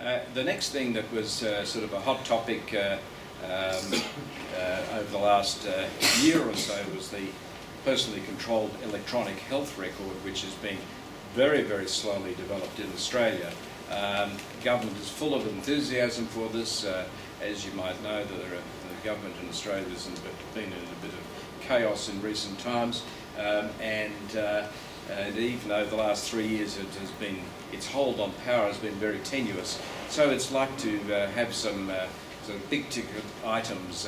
The next thing that was sort of a hot topic over the last year or so was the personally controlled electronic health record, which has been very, very slowly developed in Australia. Government is full of enthusiasm for this. As you might know, the government in Australia has been in a bit of chaos in recent times, and even over the last 3 years, its hold on power has been very tenuous. So it's like to have some sort of big ticket items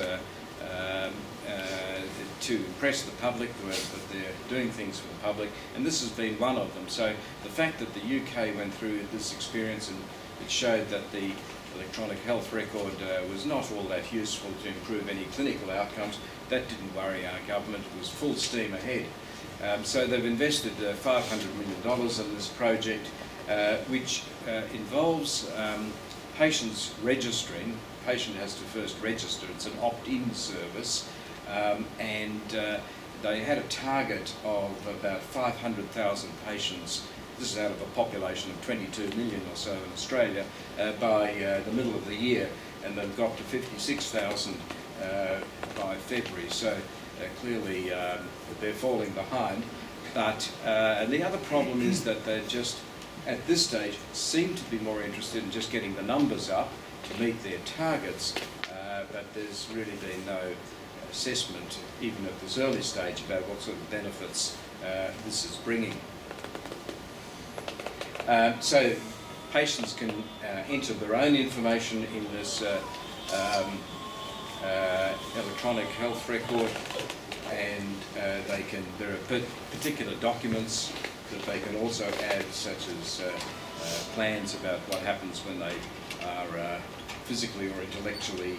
to impress the public, that they're doing things for the public, and this has been one of them. So the fact that the UK went through this experience, and it showed that the electronic health record was not all that useful to improve any clinical outcomes, that didn't worry our government. It was full steam ahead. So they've invested $500 million in this project, which involves patients registering. The patient has to first register. It's an opt-in service, and they had a target of about 500,000 patients. This is out of a population of 22 million or so in Australia by the middle of the year, and they've got to 56,000 by February. So clearly they're falling behind. But the other problem is that they just, at this stage, seem to be more interested in just getting the numbers up to meet their targets, but there's really been no assessment, even at this early stage, about what sort of benefits this is bringing. So patients can enter their own information in this electronic health record, and there are particular documents that they can also add, such as plans about what happens when they are physically or intellectually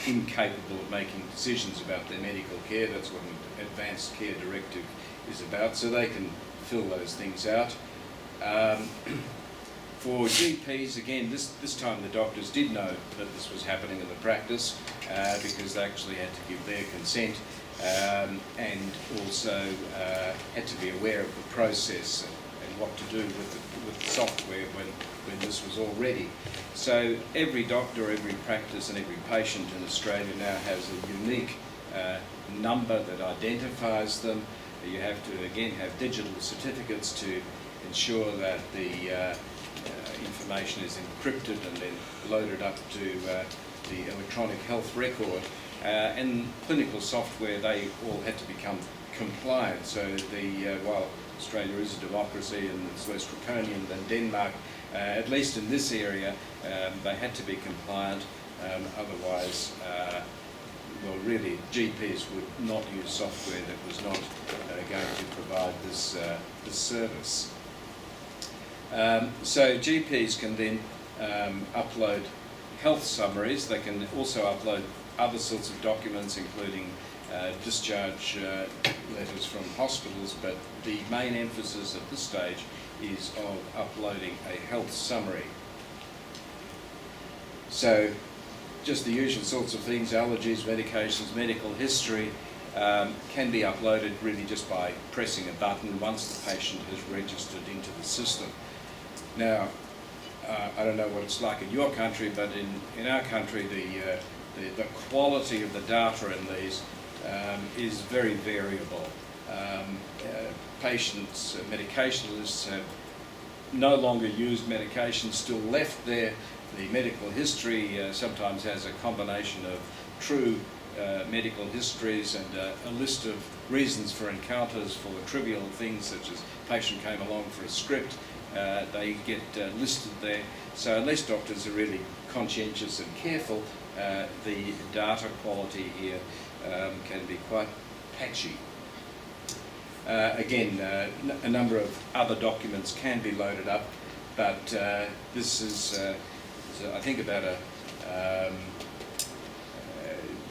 incapable of making decisions about their medical care. That's what an advanced care directive is about, so they can fill those things out. For GPs, again, this time the doctors did know that this was happening in the practice, because they actually had to give their consent, and also had to be aware of the process and what to do with the software when this was all ready. So every doctor, every practice and every patient in Australia now has a unique number that identifies them. You have to, again, have digital certificates to ensure that the information is encrypted and then loaded up to the electronic health record. And clinical software, they all had to become compliant. So while Australia is a democracy and it's less draconian than Denmark, at least in this area, they had to be compliant. Otherwise, well, really, GPs would not use software that was not going to provide this service. So GPs can then upload health summaries. They can also upload other sorts of documents, including discharge letters from hospitals, but the main emphasis at this stage is of uploading a health summary. So just the usual sorts of things: allergies, medications, medical history, can be uploaded really just by pressing a button once the patient has registered into the system. Now, I don't know what it's like in your country, but in our country, the quality of the data in these is very variable. Patients, medication lists have no longer used medication, still left there. The medical history sometimes has a combination of true medical histories and a list of reasons for encounters for trivial things, such as patient came along for a script. They get listed there. So unless doctors are really conscientious and careful, the data quality here can be quite patchy. Again, a number of other documents can be loaded up, but this is, I think, about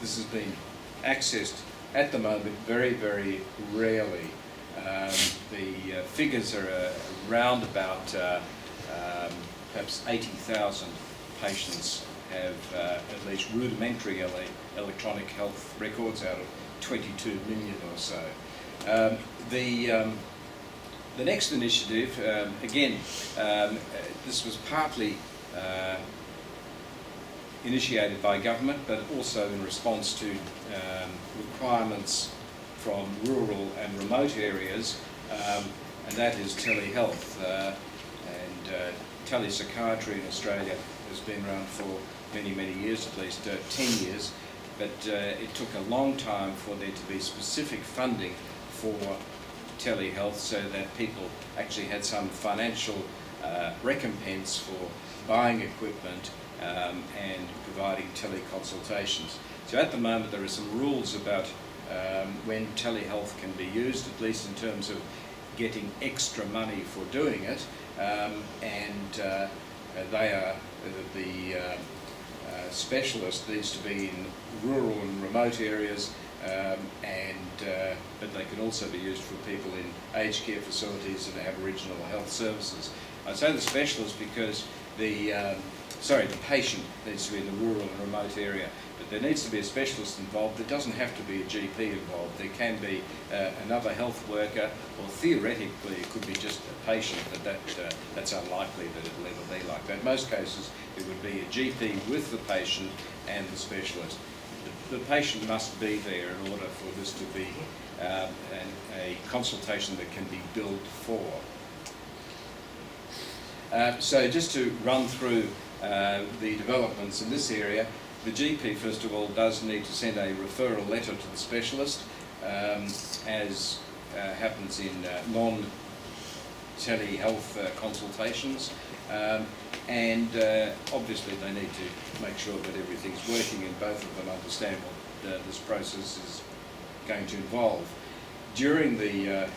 this has been accessed at the moment very, very rarely. The figures are around about perhaps 80,000 patients have at least rudimentary electronic health records out of 22 million or so. The next initiative, again, this was partly initiated by government, but also in response to requirements from rural and remote areas, and that is telehealth. And telepsychiatry in Australia has been around for many, many years, at least 10 years, but it took a long time for there to be specific funding for telehealth so that people actually had some financial recompense for buying equipment and providing teleconsultations. So at the moment there are some rules about when telehealth can be used, at least in terms of getting extra money for doing it, and they are the specialist needs to be in rural and remote areas, but they can also be used for people in aged care facilities and Aboriginal health services. I say the specialist because the patient needs to be in the rural and remote area, but there needs to be a specialist involved. There doesn't have to be a GP involved. There can be another health worker, or theoretically it could be just a patient, but that's unlikely that it'll ever be like that. In most cases it would be a GP with the patient and the specialist. The patient must be there in order for this to be a consultation that can be billed for. So just to run through the developments in this area, the GP first of all does need to send a referral letter to the specialist, as happens in non-telehealth consultations, and obviously they need to make sure that everything's working and both of them understand what this process is going to involve. During the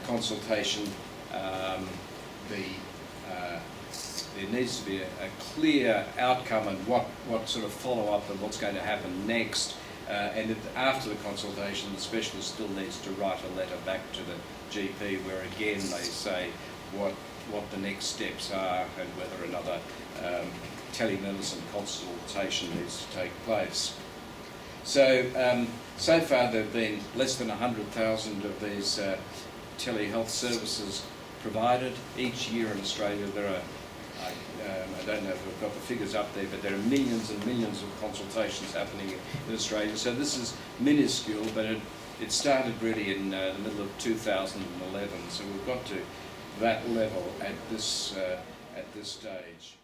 consultation, there needs to be a clear outcome and what sort of follow-up and what's going to happen next. And after the consultation, the specialist still needs to write a letter back to the GP where again they say what the next steps are and whether another telemedicine consultation needs to take place. So, so far there have been less than 100,000 of these telehealth services provided. Each year in Australia there are, I don't know if we've got the figures up there, but there are millions and millions of consultations happening in Australia. So this is minuscule, but it started really in the middle of 2011. So we've got to that level at this stage.